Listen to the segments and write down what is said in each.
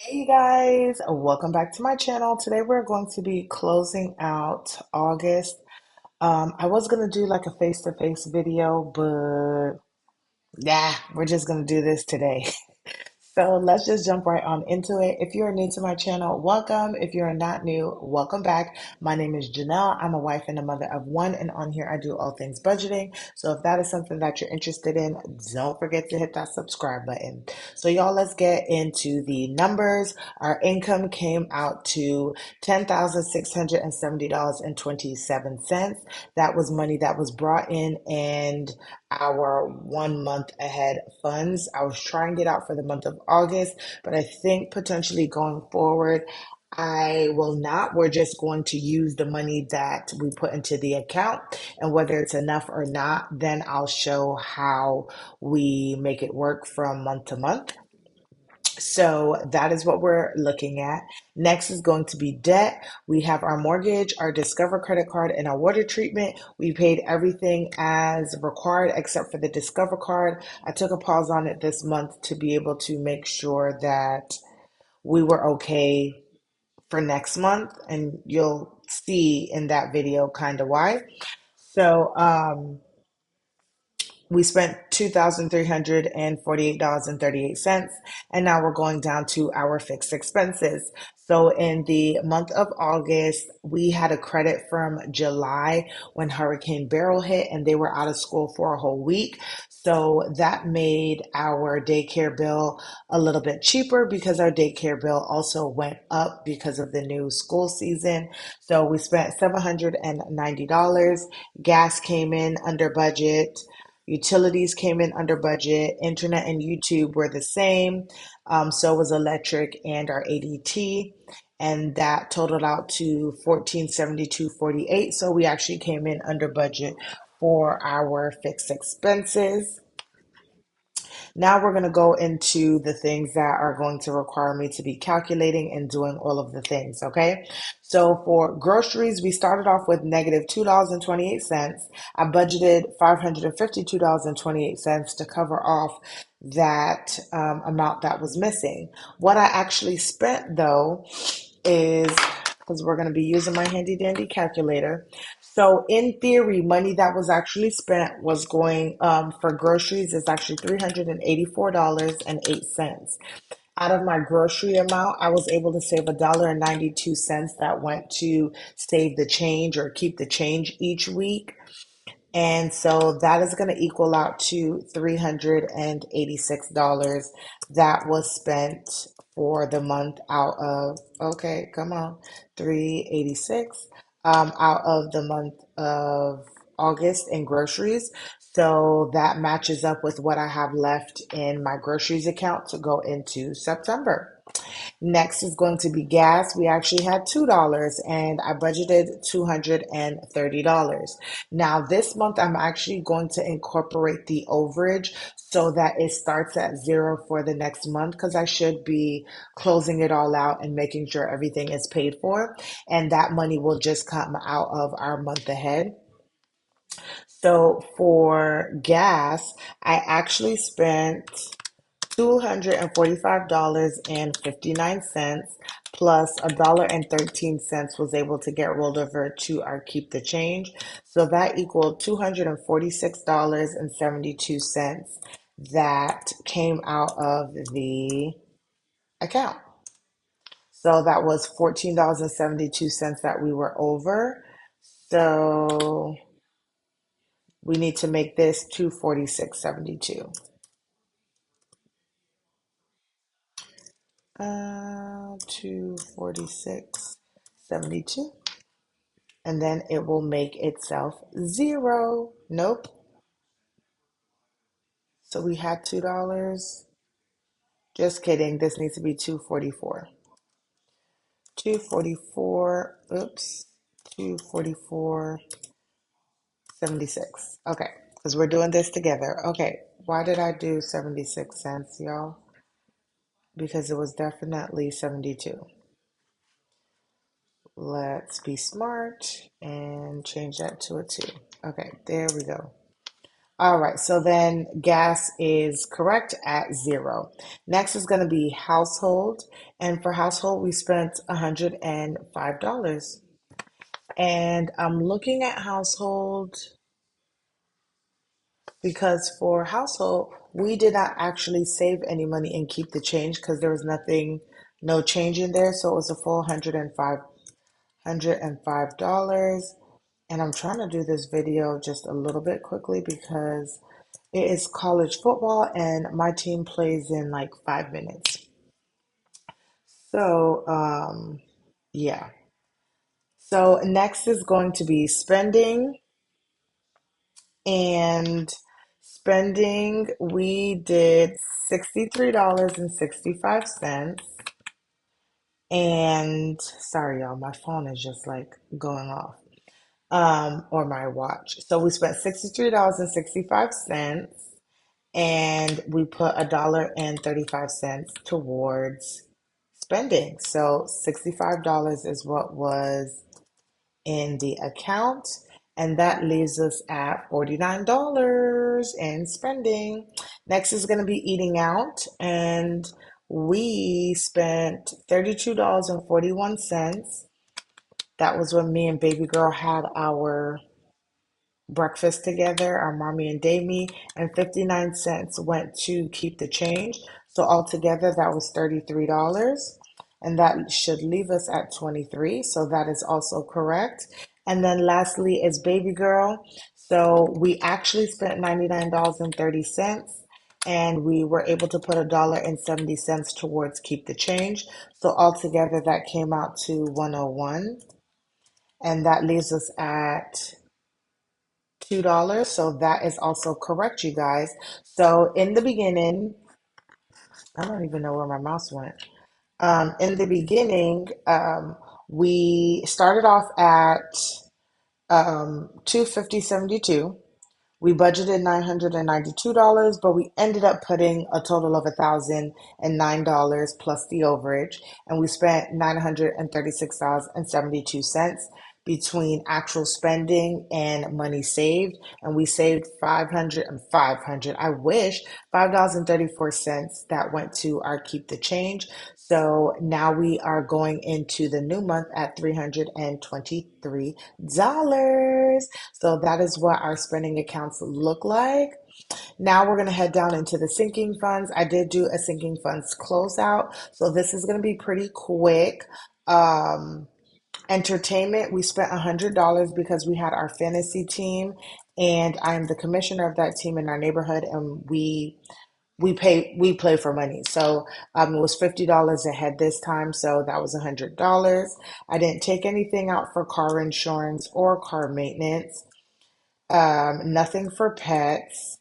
Hey you guys, welcome back to my channel. Today we're going to be closing out August. I was gonna do like a face-to-face video, but yeah, we're just gonna do this today. So let's just jump right on into it. If you're new to my channel, welcome. If you're not new, welcome back. My name is Janelle. I'm a wife and a mother of one, and on here I do all things budgeting. So if that is something that you're interested in, don't forget to hit that subscribe button. So y'all, let's get into the numbers. Our income came out to $10,670.27. That was money that was brought in and our 1 month ahead funds. I was trying it out for the month of August, but I think potentially going forward, I will not. We're just going to use the money that we put into the account, and whether it's enough or not, then I'll show how we make it work from month to month. So that is what we're looking at. Next is going to be debt. We have our mortgage, our Discover credit card, and our water treatment. We paid everything as required except for the Discover card. I took a pause on it this month to be able to make sure that we were okay for next month, and you'll see in that video kind of why. So, we spent $2,348.38, and now we're going down to our fixed expenses. So in the month of August, we had a credit from July when Hurricane Beryl hit and they were out of school for a whole week. So that made our daycare bill a little bit cheaper because our daycare bill also went up because of the new school season. So we spent $790. Gas came in under budget. Utilities came in under budget. Internet and YouTube were the same. So was electric and our ADT. And that totaled out to 1472.48. So we actually came in under budget for our fixed expenses. Now we're going to go into the things that are going to require me to be calculating and doing all of the things, okay? So for groceries, we started off with negative $2.28. I budgeted $552.28 to cover off that amount that was missing. What I actually spent though is, because we're going to be using my handy dandy calculator. So in theory, money that was actually spent was going for groceries is actually $384.08. Out of my grocery amount, I was able to save $1.92 that went to save the change or keep the change each week. And so that is going to equal out to $386 that was spent for the month out of, okay, come on, 386 out of the month of August in groceries. So that matches up with what I have left in my groceries account to go into September. Next is going to be gas. We actually had $2 and I budgeted $230. Now, this month, I'm actually going to incorporate the overage so that it starts at zero for the next month because I should be closing it all out and making sure everything is paid for. And that money will just come out of our month ahead. So for gas, I actually spent $245.59 plus $1.13 was able to get rolled over to our keep the change. So that equaled $246.72 that came out of the account. So that was $14.72 that we were over. So we need to make this 246.72. 246.72. And then it will make itself zero. Nope. So we had $2. Just kidding. This needs to be 244. 244. Oops. 244.76. Okay. Because we're doing this together. Okay. Why did I do 76 cents, y'all? Because it was definitely 72. Let's be smart and change that to a 2. Okay, there we go. All right, so then gas is correct at 0. Next is going to be household. And for household, we spent $105. And I'm looking at household because for household, we did not actually save any money and keep the change because there was nothing, no change in there. So it was a full 105 dollars. And I'm trying to do this video just a little bit quickly because it is college football and my team plays in like 5 minutes. So, yeah. So next is going to be spending. And spending, we did $63.65. And sorry, y'all, my phone is just like going off. Or my watch. So we spent $63.65 and we put $1.35 towards spending. So $65 is what was in the account, and that leaves us at $49 in spending. Next is going to be eating out, and we spent $32.41. That was when me and baby girl had our breakfast together, our mommy and Damie, and 59 cents went to keep the change. So altogether, that was $33. And that should leave us at 23. So that is also correct. And then lastly is baby girl. So we actually spent $99.30 and we were able to put $1.70 towards keep the change. So altogether that came out to 101. And that leaves us at $2. So that is also correct, you guys. So in the beginning, I don't even know where my mouse went. In the beginning, we started off at 250.72. We budgeted $992, but we ended up putting a total of $1,009 plus the overage, and we spent $936.72 between actual spending and money saved, and we saved 500. I wish $5.34 that went to our keep the change. So now we are going into the new month at $323. So that is what our spending accounts look like. Now we're going to head down into the sinking funds. I did do a sinking funds closeout. So this is going to be pretty quick. Entertainment, we spent $100 because we had our fantasy team and I am the commissioner of that team in our neighborhood and we play for money. So it was $50 a head this time, so that was $100. I didn't take anything out for car insurance or car maintenance. Nothing for pets.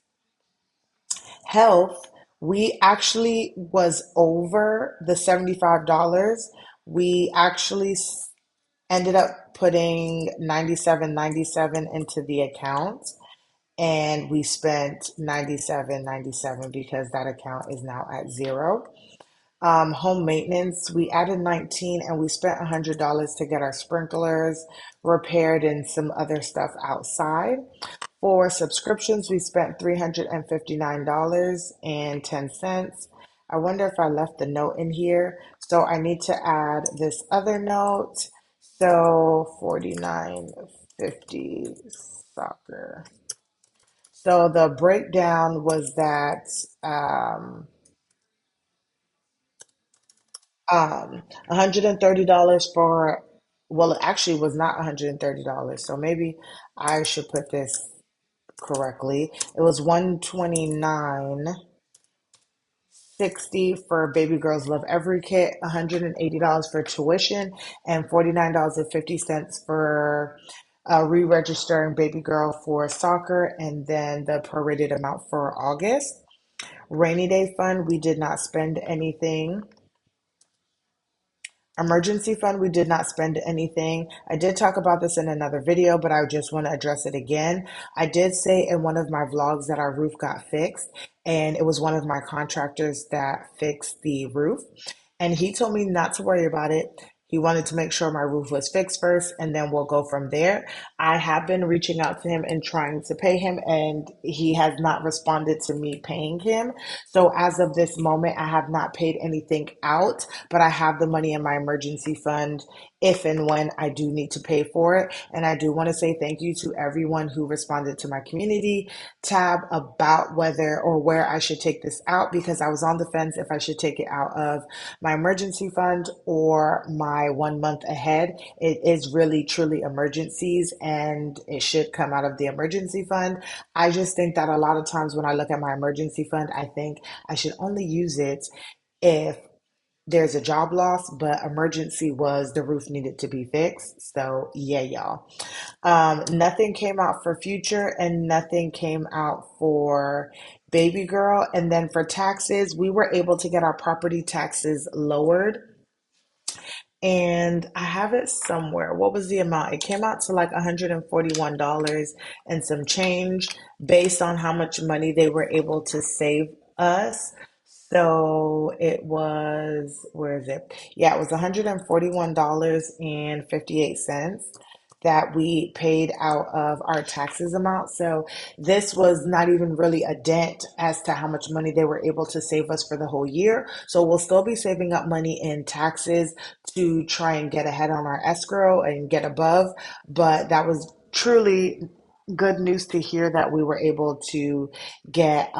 Health, we actually was over the $75. We actually ended up putting 97.97 into the account and we spent 97.97 because that account is now at 0. Home maintenance, we added 19 and we spent $100 to get our sprinklers repaired and some other stuff outside. For subscriptions, we spent $359.10. I wonder if I left the note in here. So I need to add this other note. So 49.50 soccer. So the breakdown was that $130 for, well, it actually was not $130. So maybe I should put this correctly. It was 129.60 for Baby Girls Love Every Kit, $180 for tuition, and $49.50 for re-registering Baby Girl for soccer, and then the prorated amount for August. Rainy Day Fund, we did not spend anything. Emergency fund, we did not spend anything. I did talk about this in another video, but I just want to address it again. I did say in one of my vlogs that our roof got fixed, and it was one of my contractors that fixed the roof. And he told me not to worry about it. He wanted to make sure my roof was fixed first, and then we'll go from there. I have been reaching out to him and trying to pay him, and he has not responded to me paying him. So as of this moment, I have not paid anything out, but I have the money in my emergency fund if and when I do need to pay for it. And I do want to say thank you to everyone who responded to my community tab about whether or where I should take this out, because I was on the fence if I should take it out of my emergency fund or my 1 month ahead. It is really truly emergencies and it should come out of the emergency fund. I just think that a lot of times when I look at my emergency fund, I think I should only use it if there's a job loss, but emergency was the roof needed to be fixed. So yeah, y'all. Nothing came out for future and nothing came out for baby girl. And then for taxes, we were able to get our property taxes lowered, and I have it somewhere. What was the amount? It came out to like $141 and some change based on how much money they were able to save us. So it was, where is it? Yeah, it was $141.58 that we paid out of our taxes amount. So this was not even really a dent as to how much money they were able to save us for the whole year. So we'll still be saving up money in taxes to try and get ahead on our escrow and get above. But that was truly good news to hear that we were able to get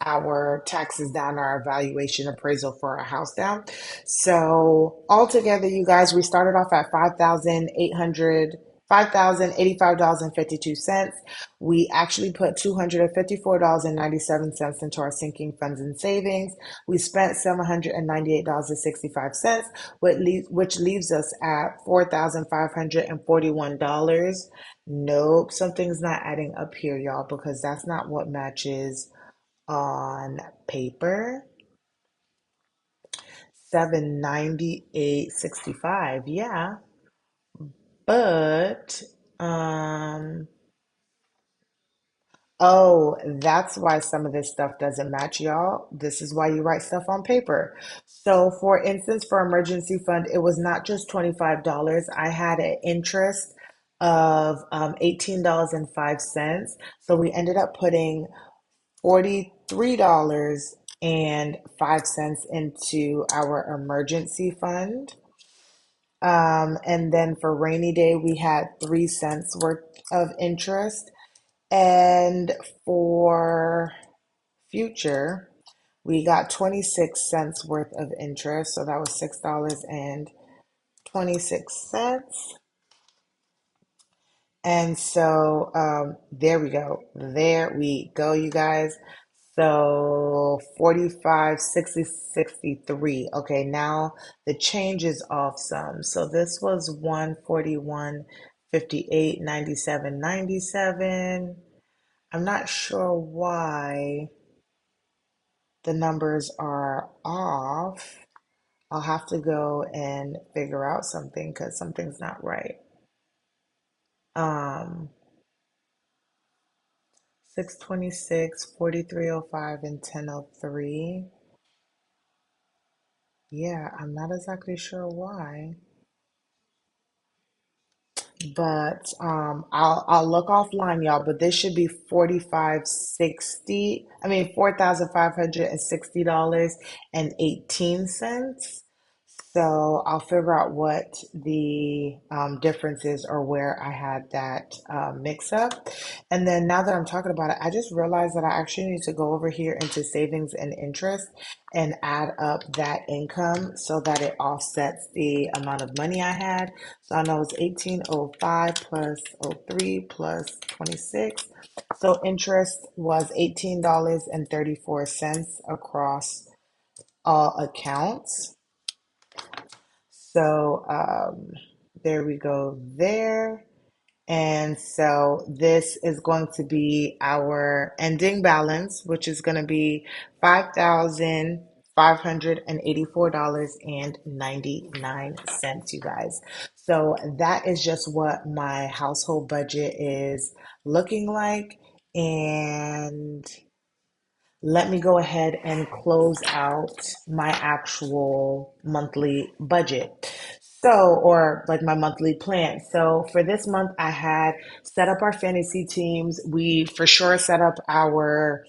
our taxes down, our valuation appraisal for our house down. So altogether, you guys, we started off at $5,085.52. We actually put $254.97 into our sinking funds and savings. We spent $798.65, which leaves us at $4,541. Nope, something's not adding up here, y'all, because that's not what matches on paper. 798.65. Yeah. But um oh, that's why some of this stuff doesn't match, y'all. This is why you write stuff on paper. So for instance, for emergency fund, it was not just $25. I had an interest of $18.05. So we ended up putting $43.05 into our emergency fund. And then for rainy day, we had 3 cents worth of interest. And for future, we got 26 cents worth of interest. So that was $6.26. And so there we go. There we go, you guys. So 45, 60, 63. Okay, now the change is off some. So this was 141, 58, 97, 97. I'm not sure why the numbers are off. I'll have to go and figure out something because something's not right. Um, 626, 4305, and 1003. Yeah, I'm not exactly sure why, but I'll look offline, y'all. But this should be 4560. I mean $4,560.18. So I'll figure out what the difference is or where I had that mix up. And then now that I'm talking about it, I just realized that I actually need to go over here into savings and interest and add up that income so that it offsets the amount of money I had. So I know it's 1805 plus '03 plus 26. So interest was $18.34 across all accounts. So there we go there. And so this is going to be our ending balance, which is going to be $5,584.99, you guys. So that is just what my household budget is looking like. And let me go ahead and close out my actual monthly budget. or like my monthly plan. So for this month, I had set up our fantasy teams. We for sure set up our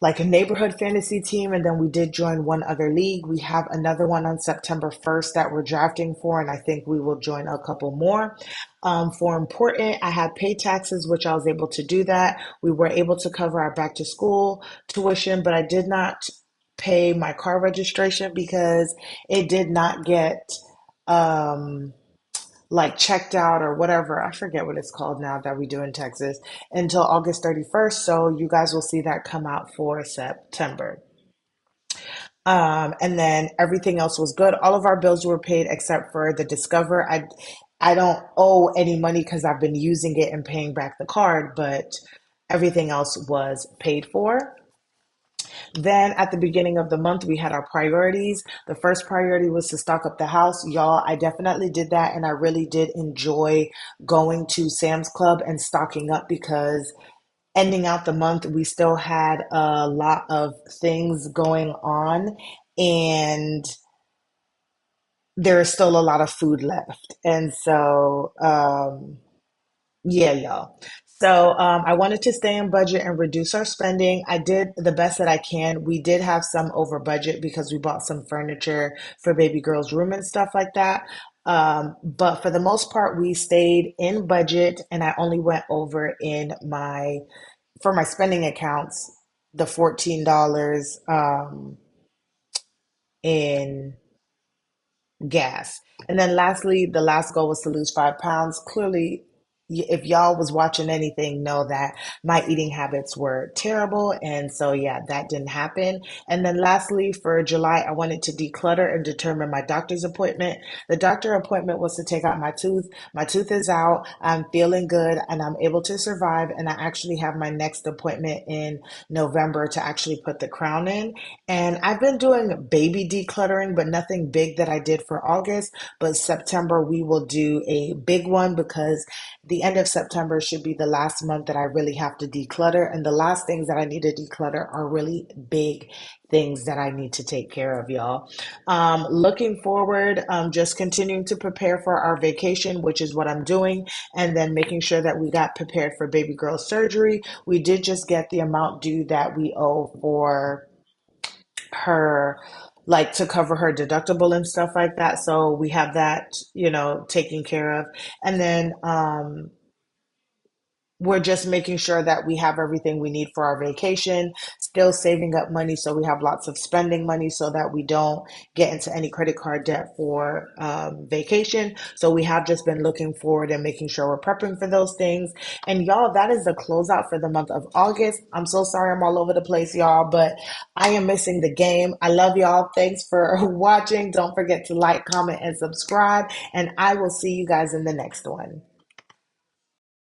like a neighborhood fantasy team, and then we did join one other league. We have another one on September 1st that we're drafting for, and I think we will join a couple more. For important, I had pay taxes, which I was able to do that. We were able to cover our back to school tuition, but I did not pay my car registration because it did not get um like checked out or whatever. I forget what it's called now that we do in Texas until August 31st. So you guys will see that come out for September. And then everything else was good. All of our bills were paid except for the Discover. I don't owe any money because I've been using it and paying back the card, but everything else was paid for. Then at the beginning of the month, we had our priorities. The first priority was to stock up the house. Y'all, I definitely did that. And I really did enjoy going to Sam's Club and stocking up because ending out the month, we still had a lot of things going on. And there is still a lot of food left. And so, yeah, y'all. So I wanted to stay in budget and reduce our spending. I did the best that I can. We did have some over budget because we bought some furniture for baby girl's room and stuff like that. But for the most part, we stayed in budget, and I only went over in my for my spending accounts the $14 in gas. And then lastly, the last goal was to lose 5 pounds. Clearly, if y'all was watching anything, know that my eating habits were terrible. And so, yeah, that didn't happen. And then lastly, for July, I wanted to declutter and determine my doctor's appointment. The doctor appointment was to take out my tooth. My tooth is out. I'm feeling good and I'm able to survive. And I actually have my next appointment in November to actually put the crown in. And I've been doing baby decluttering, but nothing big that I did for August. But September, we will do a big one because the end of September should be the last month that I really have to declutter. And the last things that I need to declutter are really big things that I need to take care of, y'all. Looking forward, just continuing to prepare for our vacation, which is what I'm doing, and then making sure that we got prepared for baby girl surgery. We did just get the amount due that we owe for her like to cover her deductible and stuff like that. So we have that, taken care of. And then we're just making sure that we have everything we need for our vacation, still saving up money so we have lots of spending money so that we don't get into any credit card debt for vacation. So we have just been looking forward and making sure we're prepping for those things. And y'all, that is the closeout for the month of August. I'm so sorry I'm all over the place, y'all, but I am missing the game. I love y'all. Thanks for watching. Don't forget to like, comment, and subscribe. And I will see you guys in the next one.